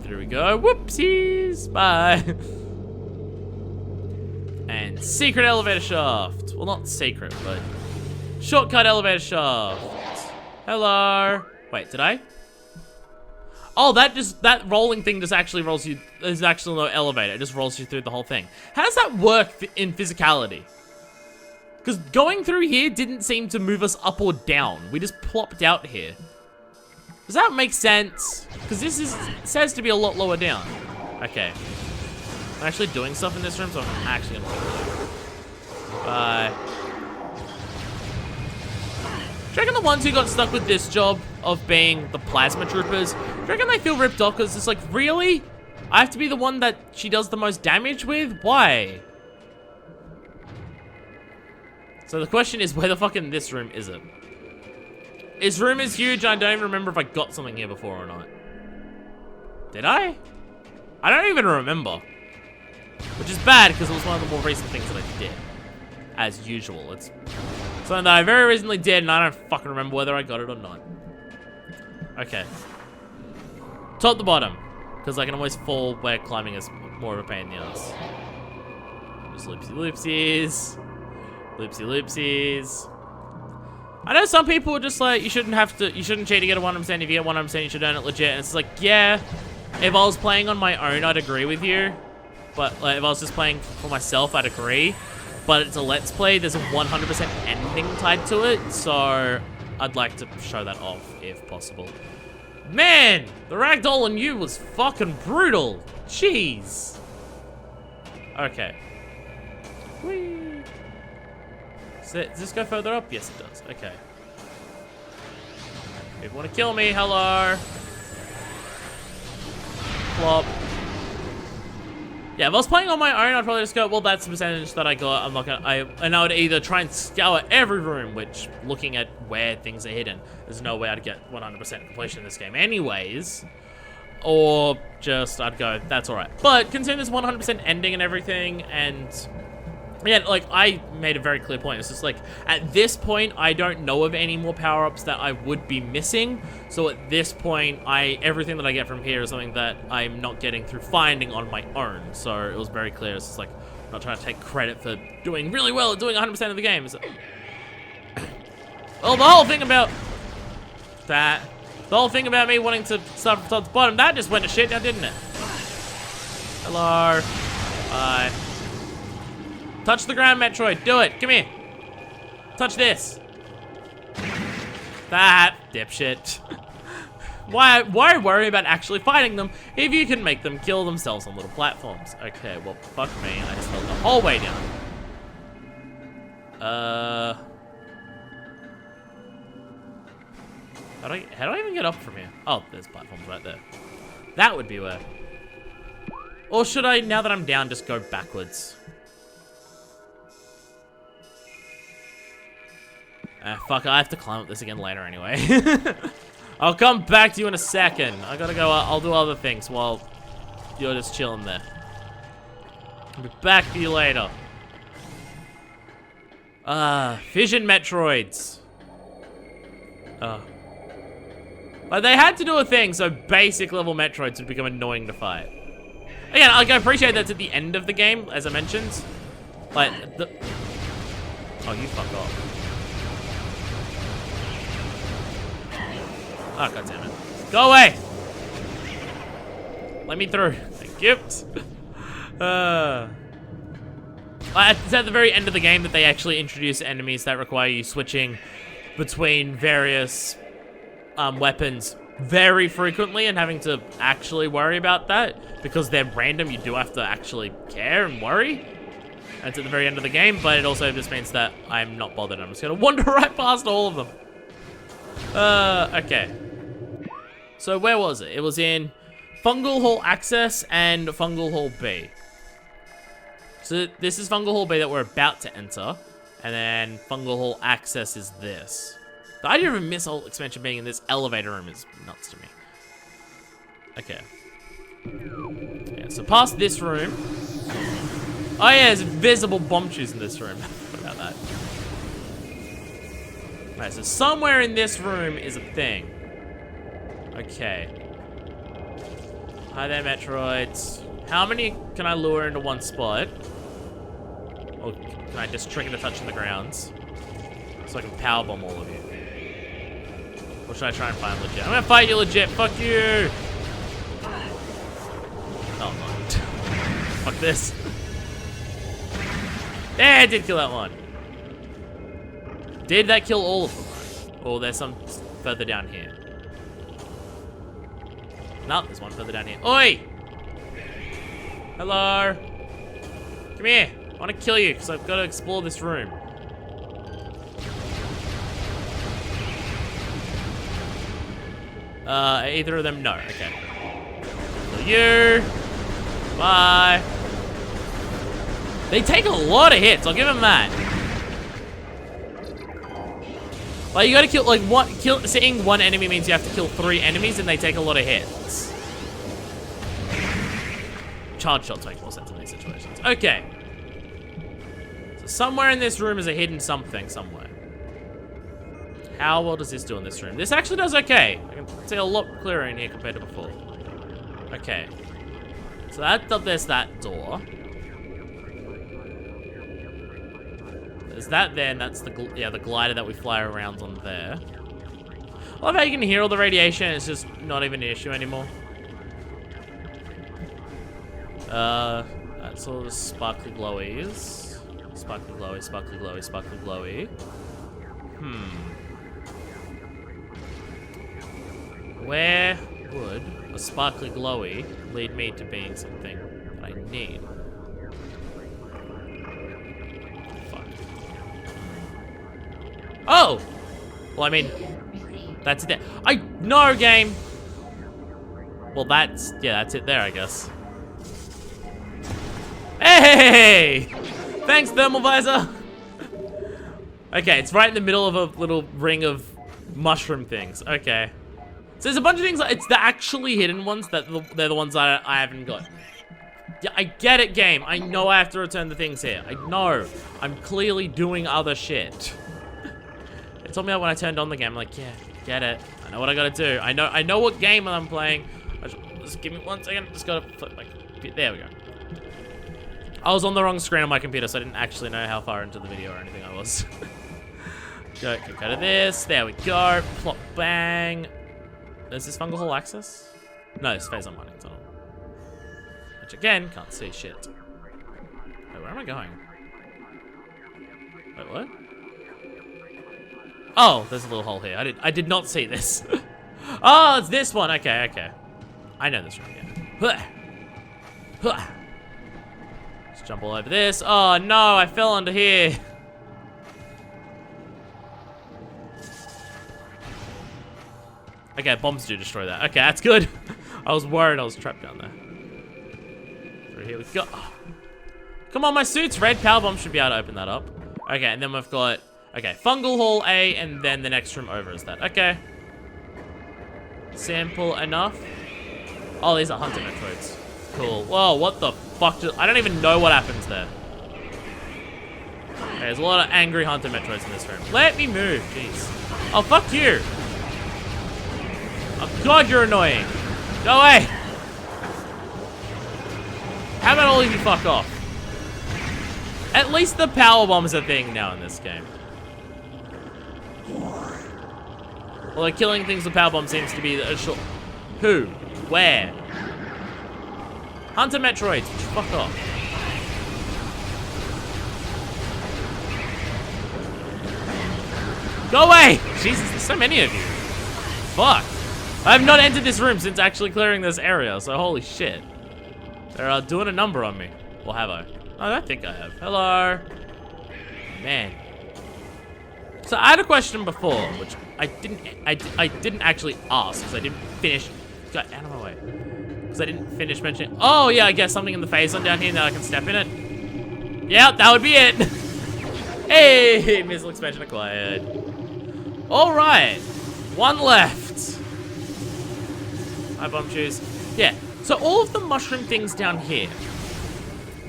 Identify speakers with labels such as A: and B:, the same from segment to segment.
A: There we go. Whoopsies. Bye. And secret elevator shaft. Well, not secret, but shortcut elevator shaft. Hello. Wait, did I? Oh, that rolling thing just actually rolls you. There's actually no elevator. It just rolls you through the whole thing. How does that work in physicality? Because going through here didn't seem to move us up or down. We just plopped out here. Does that make sense? Because this says to be a lot lower down. Okay. I'm actually doing stuff in this room, so I'm actually gonna bye. Do you reckon the ones who got stuck with this job of being the plasma troopers, do you reckon they feel ripped off? Because it's like, really? I have to be the one that she does the most damage with? Why? So the question is, where the fuck in this room is it? This room is huge. I don't even remember if I got something here before or not. Did I? I don't even remember. Which is bad, because it was one of the more recent things that I did. As usual. It's something that I very recently did, and I don't fucking remember whether I got it or not. Okay. Top to bottom. Because I can always fall where climbing is more of a pain in the ass. Just loopsy-loopsies. Loopsy-loopsies. I know some people are just like, you shouldn't cheat to get a 100%. If you get 100%, you should earn it legit. And it's like, yeah, if I was playing on my own, I'd agree with you. But like, if I was just playing for myself, I'd agree. But it's a let's play, there's a 100% ending tied to it. So I'd like to show that off if possible. Man, the ragdoll on you was fucking brutal. Jeez. Okay. Whee. Does this go further up? Yes, it does. Okay. If you want to kill me, hello. Plop. Yeah, if I was playing on my own, I'd probably just go, well, that's the percentage that I got. I'm not gonna, and I would either try and scour every room, which, looking at where things are hidden, there's no way I'd get 100% completion in this game anyways. Or just, I'd go, that's alright. But, considering there's 100% ending and everything, and yeah, like, I made a very clear point. It's just like, at this point, I don't know of any more power-ups that I would be missing. So at this point, everything that I get from here is something that I'm not getting through finding on my own. So it was very clear. It's just like, I'm not trying to take credit for doing really well at doing 100% of the game. So, well, the whole thing about that, the whole thing about me wanting to start from top to bottom, that just went to shit now, didn't it? Hello. Bye. Touch the ground, Metroid. Do it. Come here. Touch this. That dipshit. Why worry about actually fighting them if you can make them kill themselves on little platforms? Okay, well, fuck me. I just fell the whole way down. How do I even get up from here? Oh, there's platforms right there. That would be where. Or should I, now that I'm down, just go backwards? Fuck, I have to climb up this again later anyway. I'll come back to you in a second. I gotta go, I'll do other things while you're just chilling there. I'll be back to you later. Fission Metroids. Like, they had to do a thing so basic level Metroids would become annoying to fight. Again, I appreciate that's at the end of the game, as I mentioned. Like, oh, you fuck off. Oh, god damn it. Go away! Let me through. Thank you. It's at the very end of the game that they actually introduce enemies that require you switching between various weapons very frequently and having to actually worry about that. Because they're random, you do have to actually care and worry. And it's at the very end of the game, but it also just means that I'm not bothered. I'm just gonna wander right past all of them. Okay. So where was it? It was in Fungal Hall Access and Fungal Hall B. So this is Fungal Hall B that we're about to enter. And then Fungal Hall Access is this. The idea of a missile expansion being in this elevator room is nuts to me. Okay. Yeah, so past this room. Oh yeah, there's invisible bomb shoes in this room. What about that? Alright, so somewhere in this room is a thing. Okay. Hi there, Metroids. How many can I lure into one spot? Or can I just trigger the touching the grounds? So I can powerbomb all of you. Or should I try and find legit? I'm gonna fight you legit. Fuck you. Oh, no. Fuck this. There, I did kill that one. Did that kill all of them? Or there's some further down here? No, there's one further down here. Oi! Hello? Come here. I want to kill you because I've got to explore this room. Either of them? No. Okay. Kill you. Bye. They take a lot of hits. I'll give them that. Like, you gotta kill, like, seeing one enemy means you have to kill 3 enemies and they take a lot of hits. Charge shots make more sense in these situations. Okay. So somewhere in this room is a hidden something somewhere. How well does this do in this room? This actually does okay. I can see a lot clearer in here compared to before. Okay. So there's that door. There's that there, and that's the glider that we fly around on there. I love how you can hear all the radiation, it's just not even an issue anymore. That's all the sparkly glowies. Sparkly glowy, sparkly glowy, sparkly glowy. Where would a sparkly glowy lead me to being something that I need? Oh! Well, I mean, that's it there. No, game! Well, that's it there, I guess. Hey! Thanks, thermal visor! Okay, it's right in the middle of a little ring of mushroom things. Okay. So there's a bunch of things, it's the actually hidden ones, they're the ones that I haven't got. Yeah, I get it, game. I know I have to return the things here. I know. I'm clearly doing other shit. It told me that when I turned on the game. I'm like, yeah, get it. I know what I gotta do. I know what game I'm playing. Just give me 1 second. Just gotta flip my computer. There we go. I was on the wrong screen on my computer, so I didn't actually know how far into the video or anything I was. go to this. There we go. Plop, bang. Is this fungal hole access? No, it's phase on mining tunnel. Which again, can't see shit. Wait, where am I going? Wait, what? Oh, there's a little hole here. I did not see this. Oh, it's this one. Okay, okay. I know this room, yeah. Let's jump all over this. Oh no, I fell under here. Okay, bombs do destroy that. Okay, that's good. I was worried I was trapped down there. So here we go. Come on, my suit's red. Power bomb should be able to open that up. Okay, and then we've got, okay, fungal hall A, and then the next room over is that. Okay. Simple enough. Oh, these are hunter Metroids. Cool. Whoa, what the fuck? I don't even know what happens there. Okay, there's a lot of angry hunter Metroids in this room. Let me move, jeez. Oh, fuck you. Oh, God, you're annoying. Go away. How about all of you fuck off? At least the power bomb's a thing now in this game. Although killing things with power bomb seems to be a short. Who? Where? Hunter Metroids, fuck off. Go away! Jesus, there's so many of you. Fuck. I have not entered this room since actually clearing this area, so holy shit. They're doing a number on me. Or have I? I don't think I have. Hello. Man. So I had a question before, which I didn't actually ask because I didn't finish. Got out of my way. Because I didn't finish mentioning. Oh yeah, I guess something in the phase on down here that I can step in it. Yeah, that would be it. Hey, missile expansion acquired. All right, one left. Hi, bomb shoes. Yeah. So all of the mushroom things down here.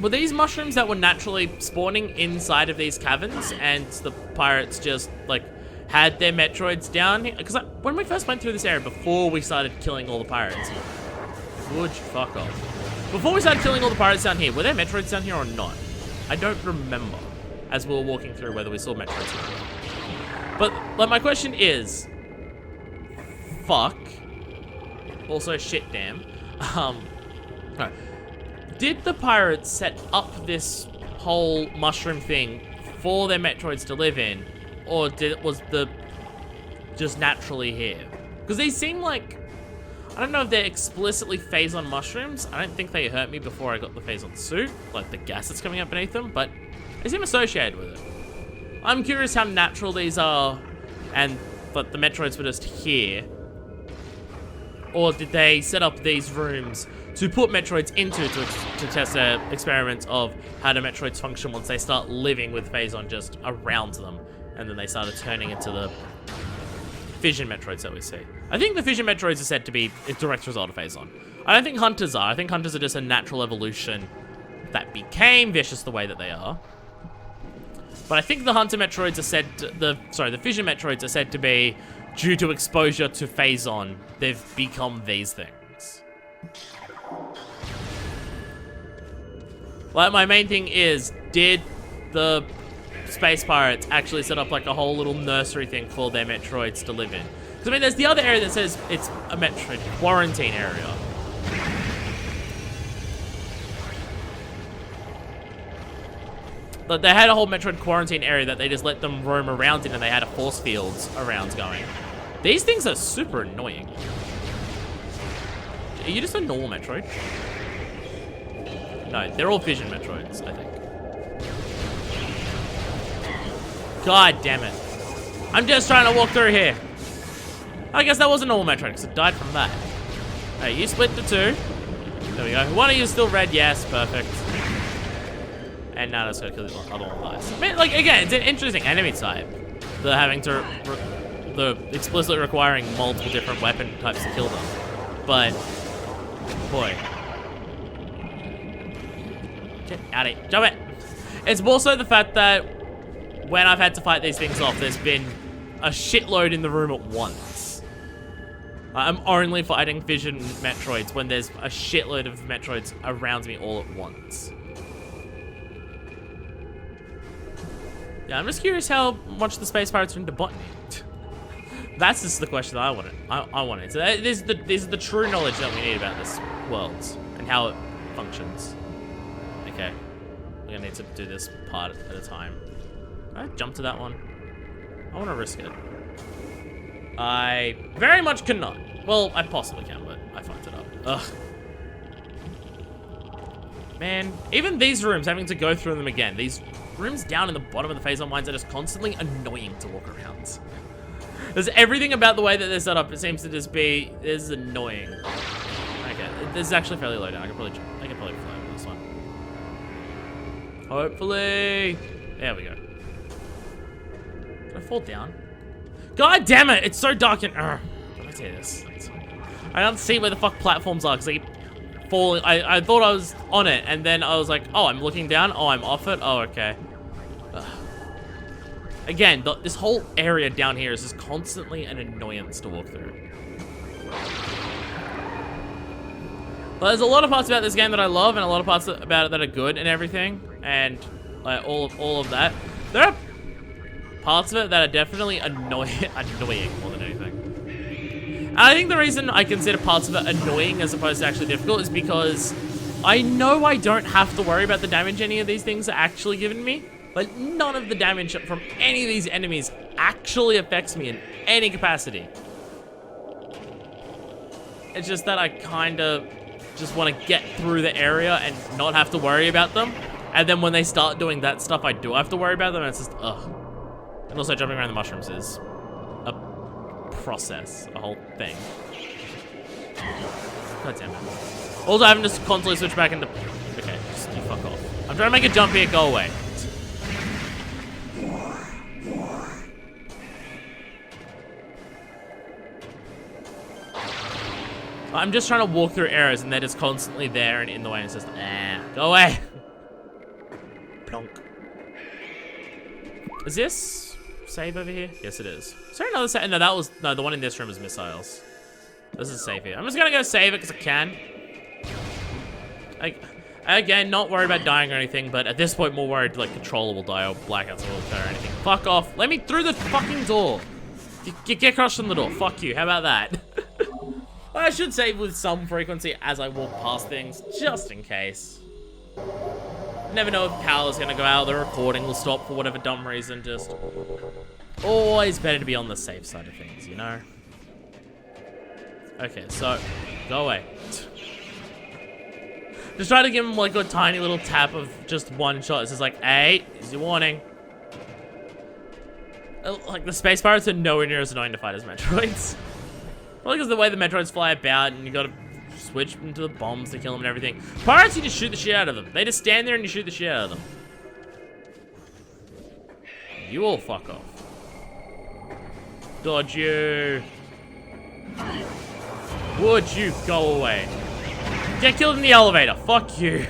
A: Were these mushrooms that were naturally spawning inside of these caverns and the pirates just, like, had their Metroids down here? Because when we first went through this area, before we started killing all the pirates, Would you fuck off? Before we started killing all the pirates down here, were there Metroids down here or not? I don't remember, as we were walking through, whether we saw Metroids here. But, like, my question is... Fuck. Also, shit damn. No. Did the pirates set up this whole mushroom thing for their Metroids to live in? Or was the... just naturally here? Because they seem like... I don't know if they're explicitly phase-on mushrooms. I don't think they hurt me before I got the phase-on suit, like the gas that's coming up beneath them, but they seem associated with it. I'm curious how natural these are, and but the Metroids were just here. Or did they set up these rooms to put Metroids into to test their experiments of how do Metroids function once they start living with phase-on just around them, and then they started turning into the Fission Metroids that we see. I think the Fission Metroids are said to be a direct result of phase-on. I don't think Hunters are. I think Hunters are just a natural evolution that became vicious the way that they are. But I think the Hunter Metroids are said to, the Fission Metroids are said to be due to exposure to phase-on. They've become these things. Like, my main thing is, did the Space Pirates actually set up like a whole little nursery thing for their Metroids to live in? Because I mean, there's the other area that says it's a Metroid quarantine area. But they had a whole Metroid quarantine area that they just let them roam around in, and they had a force fields around going. These things are super annoying. Are you just a normal Metroid? No, they're all Fission Metroids, I think. God damn it. I'm just trying to walk through here. I guess that was a normal Metroid, because it died from that. Hey, you split to two. There we go. One of you is still red, yes, perfect. And now let's go kill the other one dies. I mean, like, again, it's an interesting enemy type. The having to, the explicitly requiring multiple different weapon types to kill them. But, boy. Get out of here. Jump it! It's more so the fact that when I've had to fight these things off, there's been a shitload in the room at once. I'm only fighting Fission Metroids when there's a shitload of Metroids around me all at once. Yeah, I'm just curious how much the Space Pirates are into botany. That's just the question that I wanted. I wanted. So these are the true knowledge that we need about this world and how it functions. Okay, we're gonna need to do this part at a time. Can I jump to that one? I want to risk it. I very much cannot. Well, I possibly can, but I fucked it up. Ugh. Man, even these rooms, having to go through them again, these rooms down in the bottom of the phase-on mines are just constantly annoying to walk around. There's everything about the way that they're set up, it seems to just be, this is annoying. Okay, this is actually fairly low down. I can probably fly over this one. Hopefully. There we go. Did I fall down? God damn it! It's so dark and... Let me tell you this. I don't see where the fuck platforms are, because they keep falling. I thought I was on it, and then I was like, oh, I'm looking down. Oh, I'm off it. Oh, okay. Again, this whole area down here is just constantly an annoyance to walk through. But there's a lot of parts about this game that I love, and a lot of parts about it that are good and everything, and like all of that. There are parts of it that are definitely annoying more than anything. And I think the reason I consider parts of it annoying as opposed to actually difficult is because I know I don't have to worry about the damage any of these things are actually giving me. But none of the damage from any of these enemies actually affects me in any capacity. It's just that I kind of just want to get through the area and not have to worry about them. And then when they start doing that stuff, I do have to worry about them, and it's just, ugh. And also jumping around the mushrooms is a process, a whole thing. God damn it. Also, having to constantly switch back into... Okay, just you fuck off. I'm trying to make a jump here, go away. I'm just trying to walk through areas and they're just constantly there and in the way, and it's just, go away. Plonk. Is this save over here? Yes, it is. Is there another save? No, the one in this room is missiles. This is safe here. I'm just gonna go save it because I can. Again, not worried about dying or anything, but at this point more worried like controller will die or blackouts will occur or anything. Fuck off. Let me through the fucking door. Get crushed on the door. Fuck you. How about that? I should save with some frequency as I walk past things, just in case. Never know if power's gonna go out, the recording will stop for whatever dumb reason, just... Always better to be on the safe side of things, you know? Okay, so, go away. Just try to give him like a tiny little tap of just one shot. It's just like, hey, here's your warning. Like, the space pirates are nowhere near as annoying to fight as Metroids. Probably because of the way the Metroids fly about and you gotta switch into the bombs to kill them and everything. Pirates, you just shoot the shit out of them. They just stand there and you shoot the shit out of them. You all fuck off. Dodge you. Would you go away? Get killed in the elevator. Fuck you.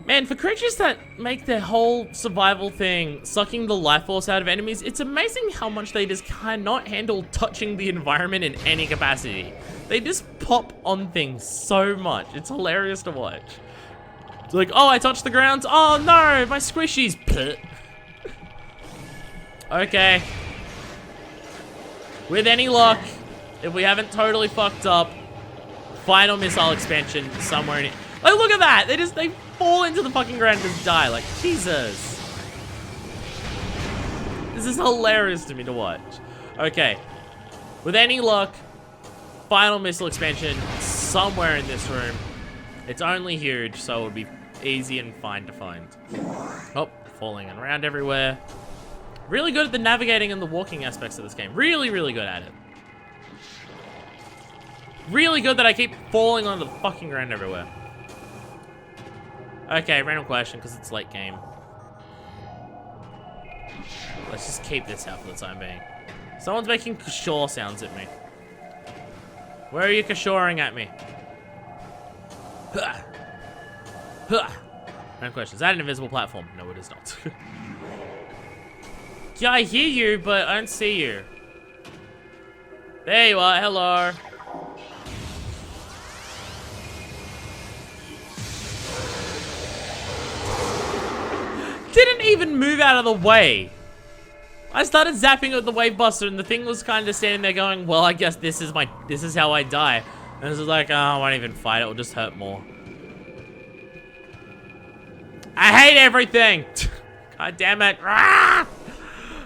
A: Man, for creatures that make their whole survival thing sucking the life force out of enemies, it's amazing how much they just cannot handle touching the environment in any capacity. They just pop on things so much. It's hilarious to watch. It's like, oh, I touched the ground. Oh no, my squishies. Okay. With any luck, if we haven't totally fucked up, final missile expansion somewhere in it. Like, look at that! They fall into the fucking ground and just die. Like, Jesus. This is hilarious to me to watch. Okay. With any luck, final missile expansion somewhere in this room. It's only huge, so it would be easy and fine to find. Oh, falling around everywhere. Really good at the navigating and the walking aspects of this game. Really, really good at it. Really good that I keep falling on the fucking ground everywhere. Okay, random question, because it's late game. Let's just keep this out for the time being. Someone's making kashaw sounds at me. Where are you kashawing at me? Huh. Huh. Random question, is that an invisible platform? No, it is not. Yeah, I hear you, but I don't see you. There you are, hello. Didn't even move out of the way. I started zapping at the wave buster and the thing was kind of standing there going, well, I guess this is how I die. And it was like, oh, I won't even fight, it will just hurt more. I hate everything. God damn it.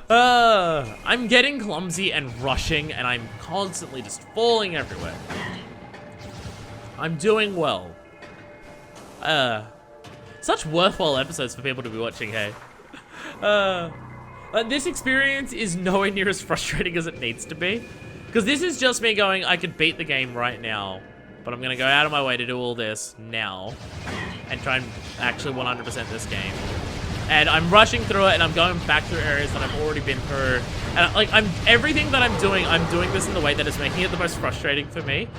A: I'm getting clumsy and rushing and I'm constantly just falling everywhere. I'm doing well. Such worthwhile episodes for people to be watching, hey? This experience is nowhere near as frustrating as it needs to be. Because this is just me going, I could beat the game right now, but I'm gonna go out of my way to do all this now and try and actually 100% this game. And I'm rushing through it and I'm going back through areas that I've already been through. And everything that I'm doing this in the way that is making it the most frustrating for me.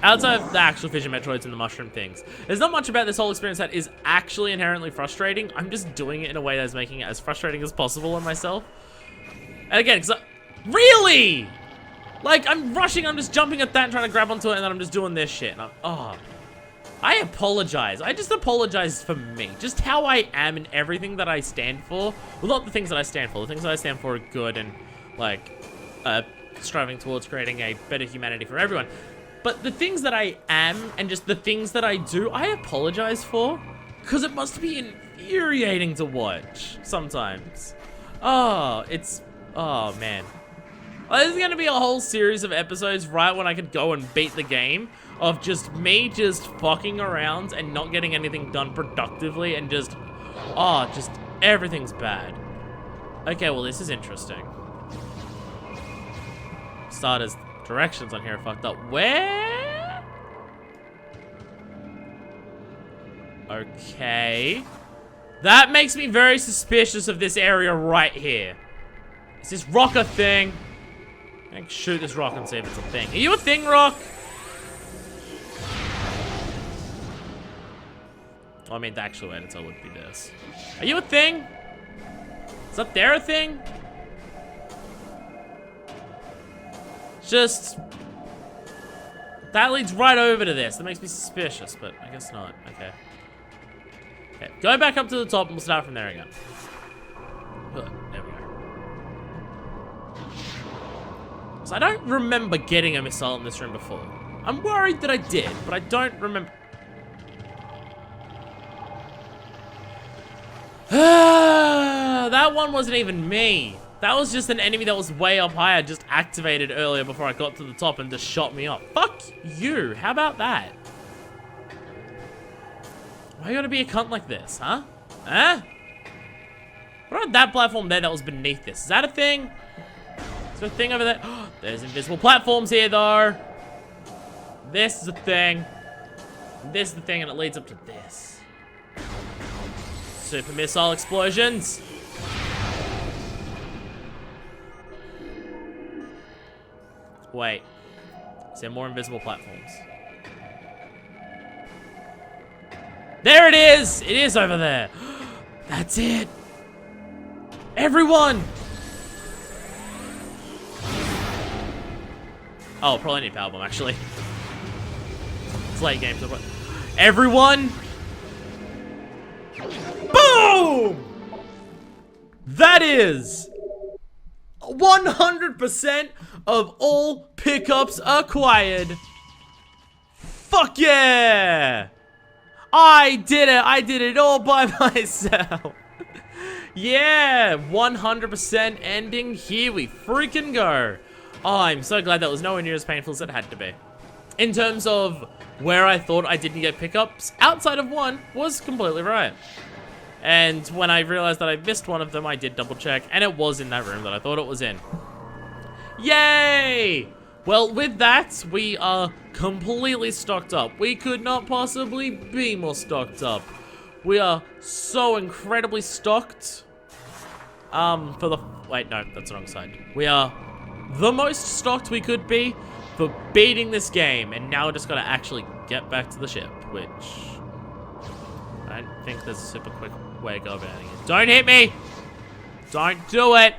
A: Outside of the actual Fission Metroids and the mushroom things, there's not much about this whole experience that is actually inherently frustrating. I'm just doing it in a way that's making it as frustrating as possible on myself. And again, because really? Like, I'm rushing, I'm just jumping at that and trying to grab onto it, and then I'm just doing this shit. And I apologize. I just apologize for me. Just how I am and everything that I stand for. Well, not the things that I stand for. The things that I stand for are good and, like, striving towards creating a better humanity for everyone. But the things that I am and just the things that I do, I apologize for. Because it must be infuriating to watch sometimes. Oh, man. This is going to be a whole series of episodes right when I could go and beat the game. Of just me just fucking around and not getting anything done productively and just everything's bad. Okay, well, this is interesting. Starters. Directions on here are fucked up. Where? Okay. That makes me very suspicious of this area right here. Is this rock a thing? I can shoot this rock and see if it's a thing. Are you a thing, rock? Well, I mean, the actual editor would be this. Are you a thing? Is up there a thing? Just That leads right over to this. That makes me suspicious, but I guess not. Okay. Okay, go back up to the top and we'll start from there again. Good, there we go. So I don't remember getting a missile in this room before. I'm worried that I did, but I don't remember. That one wasn't even me. That was just an enemy that was way up high. I just activated earlier before I got to the top and just shot me up. Fuck you. How about that? Why you gotta be a cunt like this, huh? Huh? What about that platform there that was beneath this? Is that a thing? Is there a thing over there? There's invisible platforms here, though. This is a thing. This is the thing, and it leads up to this. Super missile explosions. Wait. Is there more invisible platforms? There it is! It is over there. That's it. Everyone! Oh, probably need power bomb, actually. It's late game. So everyone! Boom! That is 100% of all pickups acquired. Fuck yeah! I did it! I did it all by myself. Yeah, 100% ending. Here we freaking go. Oh, I'm so glad that was nowhere near as painful as it had to be. In terms of where I thought I didn't get pickups, outside of one was completely right. And when I realized that I missed one of them, I did double check, and it was in that room that I thought it was in. Yay! Well, with that, we are completely stocked up. We could not possibly be more stocked up. We are so incredibly stocked. For the... Wait, no, that's the wrong side. We are the most stocked we could be for beating this game. And now we're just gotta actually get back to the ship, which... I don't think there's a super quick way to go about it. Don't hit me! Don't do it!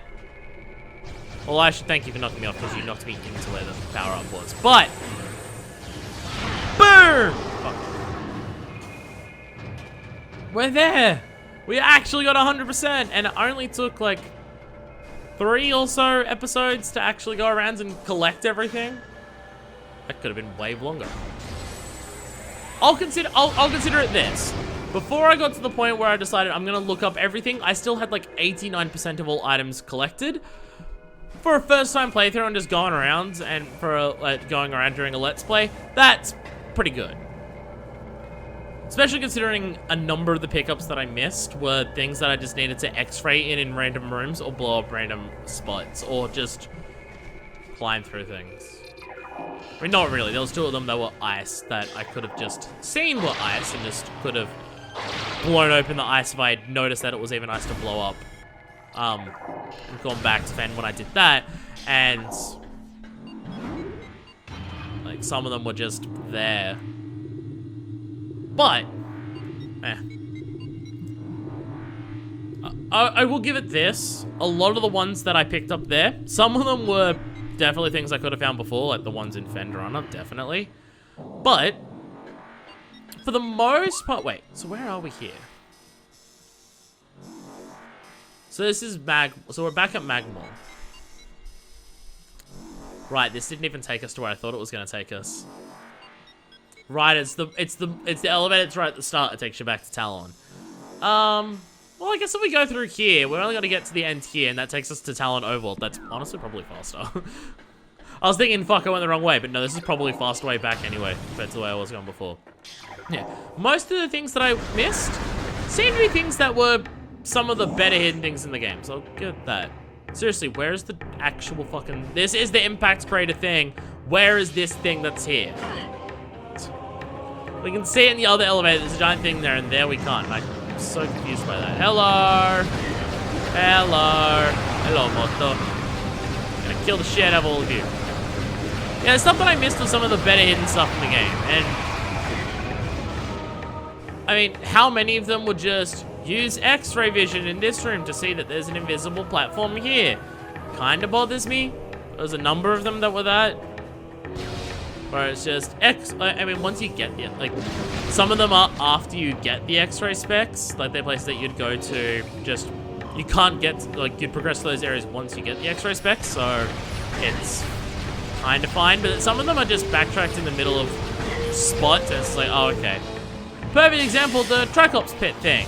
A: Well, I should thank you for knocking me off because you knocked me into where the power-up was. But... Boom! Fuck. We're there! We actually got 100%! And it only took, like, 3 or so episodes to actually go around and collect everything. That could have been way longer. I'll consider it this. Before I got to the point where I decided I'm gonna look up everything, I still had like 89% of all items collected. For a first-time playthrough and just going around, and for going around during a Let's Play, that's pretty good. Especially considering a number of the pickups that I missed were things that I just needed to X-ray in random rooms or blow up random spots or just climb through things. I mean, not really. There was 2 of them that were ice that I could have just seen were ice and just could have blown open the ice if I had noticed that it was even ice to blow up. And gone back to Fen when I did that, and like some of them were just there. But, I will give it this. A lot of the ones that I picked up there, some of them were definitely things I could have found before, like the ones in Fenderunner, definitely. But, for the most part, wait, so where are we here? So this is so we're back at Magmore. Right, this didn't even take us to where I thought it was gonna take us. Right, it's the elevator, it's right at the start, it takes you back to Talon. Well, I guess if we go through here, we're only gonna get to the end here, and that takes us to Talon Overworld. That's honestly probably faster. I was thinking, fuck, I went the wrong way, but no, this is probably a faster way back anyway, compared to the way I was going before. Yeah, most of the things that I missed seem to be things that were some of the better hidden things in the game, so I'll get that. Seriously, where's the actual fucking... This is the impact crater thing. Where is this thing that's here? We can see it in the other elevator. There's a giant thing there, and there we can't. I'm so confused by that. Hello! Hello! Hello, Moto. I'm gonna kill the shit out of all of you. Yeah, the stuff that I missed was some of the better hidden stuff in the game, and... I mean, how many of them would just... use X-ray vision in this room to see that there's an invisible platform here? Kinda bothers me. There's a number of them that were that. Where it's just I mean, once you get the, like, some of them are after you get the X-ray specs, like they're places that you'd go to just, you can't get, like, you'd progress to those areas once you get the X-ray specs, so it's kind of fine, but some of them are just backtracked in the middle of spots, and it's like, oh, okay. Perfect example, the Tricops pit thing.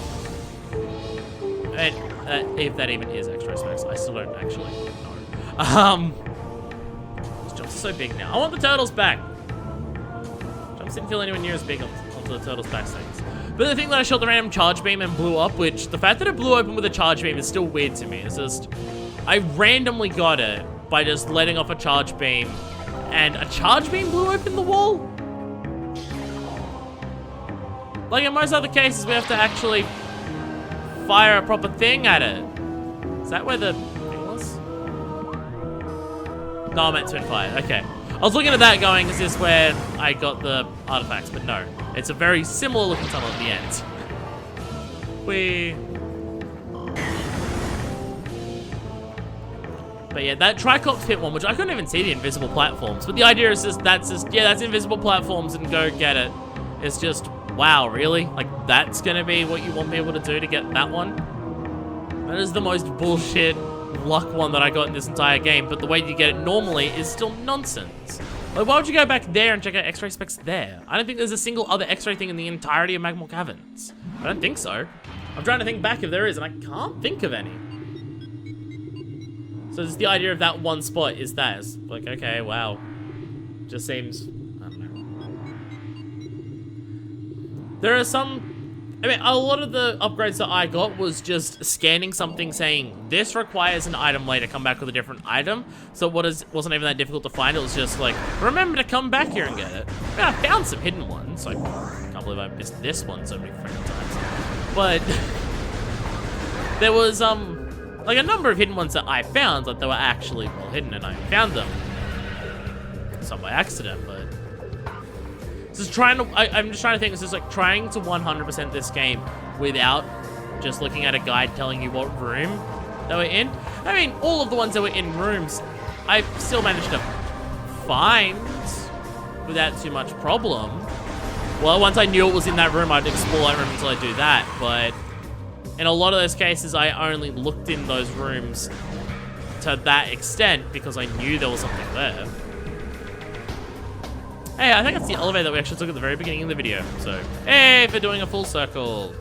A: And if that even is X-ray specs, I still don't actually know. These jumps are so big now. I want the turtles back. Jumps didn't feel anywhere near as big onto the turtles' back things. But the thing that I shot the random charge beam and blew up, which the fact that it blew open with a charge beam is still weird to me. It's just, I randomly got it by just letting off a charge beam, and a charge beam blew open the wall? Like in most other cases, we have to actually fire a proper thing at it. Is that where the thing was? No, I meant twin fire. Okay. I was looking at that going, is this where I got the artifacts? But no. It's a very similar looking tunnel at the end. But yeah, that Tricops pit one, which I couldn't even see the invisible platforms. But the idea is just, that's invisible platforms and go get it. It's just, wow, really? Like, that's gonna be what you want me able to do to get that one? That is the most bullshit luck one that I got in this entire game, but the way you get it normally is still nonsense. Like, why would you go back there and check out X-ray specs there? I don't think there's a single other X-ray thing in the entirety of Magma Caverns. I don't think so. I'm trying to think back if there is, and I can't think of any. So just the idea of that one spot is that. It's like, okay, wow. Just seems, I don't know. There are some, I mean, a lot of the upgrades that I got was just scanning something saying, this requires an item later, come back with a different item. So wasn't even that difficult to find. It was just like, remember to come back here and get it. I mean, I found some hidden ones. Like, I can't believe I missed this one so many freaking times. But there was, like a number of hidden ones that I found, like they were actually well hidden, and I found them. Some by accident, but just trying to, I'm just trying to think, it's just like trying to 100% this game without just looking at a guide telling you what room they were in. I mean, all of the ones that were in rooms, I still managed to find without too much problem. Well, once I knew it was in that room, I'd explore that room until I do that, but in a lot of those cases, I only looked in those rooms to that extent because I knew there was something there. Hey, I think it's the elevator that we actually took at the very beginning of the video. So, hey, for doing a full circle.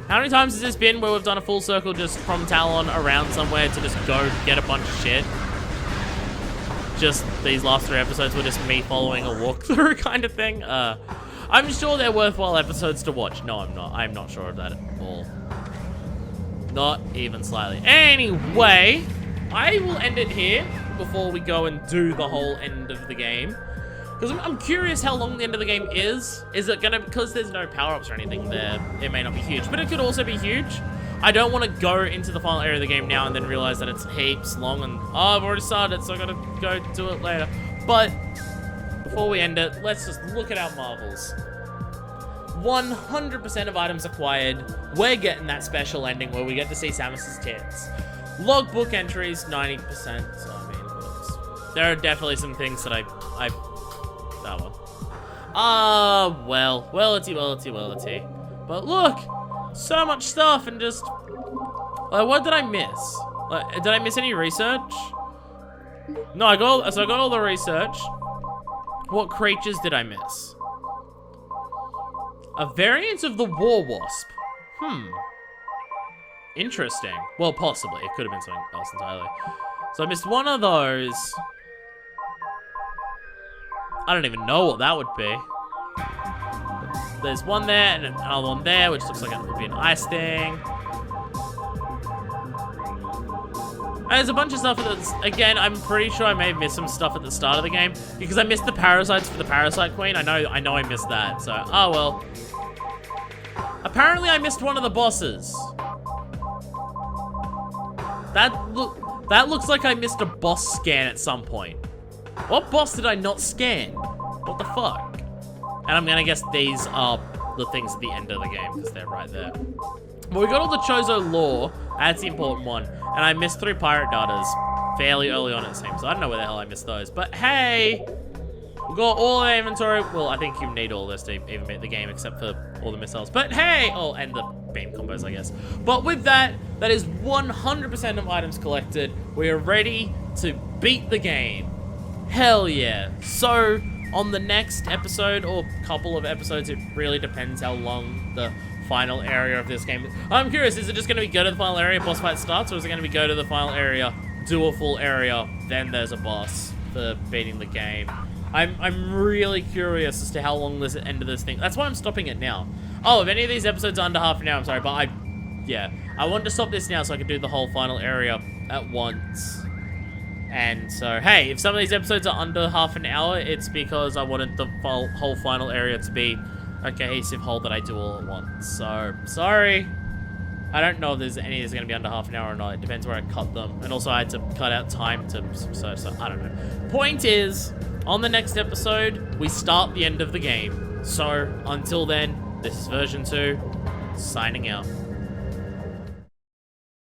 A: How many times has this been where we've done a full circle just from Talon around somewhere to just go get a bunch of shit? Just these last 3 episodes were just me following a walkthrough kind of thing. I'm sure they're worthwhile episodes to watch. No, I'm not. I'm not sure of that at all. Not even slightly. Anyway, I will end it here before we go and do the whole end of the game. Because I'm curious how long the end of the game is. Is it gonna, because there's no power-ups or anything there, it may not be huge, but it could also be huge. I don't want to go into the final area of the game now and then realize that it's heaps long and, oh, I've already started, so I gotta go do it later. But before we end it, let's just look at our marbles. 100% of items acquired. We're getting that special ending where we get to see Samus's tits. Logbook entries, 90%. So, I mean, there are definitely some things that wellity. But look, so much stuff and just, like, what did I miss? Like, did I miss any research? No, I got all the research. What creatures did I miss? A variant of the war wasp. Interesting. Well, possibly. It could have been something else entirely. So I missed one of those. I don't even know what that would be. There's one there and another one there, which looks like it would be an ice thing. And there's a bunch of stuff that's, again, I'm pretty sure I may have missed some stuff at the start of the game because I missed the parasites for the Parasite Queen. I know I missed that, so, oh well. Apparently I missed one of the bosses. That looks like I missed a boss scan at some point. What boss did I not scan? What the fuck? And I'm gonna guess these are the things at the end of the game because they're right there. But we got all the Chozo lore. That's the important one. And I missed 3 pirate datas fairly early on, it seems. So I don't know where the hell I missed those. But hey, We've got all the inventory. Well, I think you need all this to even beat the game, except for all the missiles. But hey! Oh, and the beam combos, I guess. But with that, that is 100% of items collected. We are ready to beat the game. Hell yeah. So, on the next episode, or couple of episodes, it really depends how long the final area of this game is. I'm curious, is it just going to be go to the final area, boss fight starts, or is it going to be go to the final area, do a full area, then there's a boss for beating the game? I'm really curious as to how long this end of this thing. That's why I'm stopping it now. Oh, if any of these episodes are under half an hour, I'm sorry, but I wanted to stop this now so I could do the whole final area at once. And so, hey, if some of these episodes are under half an hour, it's because I wanted the whole final area to be a cohesive whole that I do all at once. So, sorry. I don't know if there's any that's going to be under half an hour or not. It depends where I cut them. And also, I had to cut out time to... So I don't know. Point is, on the next episode, we start the end of the game. So, until then, this is version 2, signing out.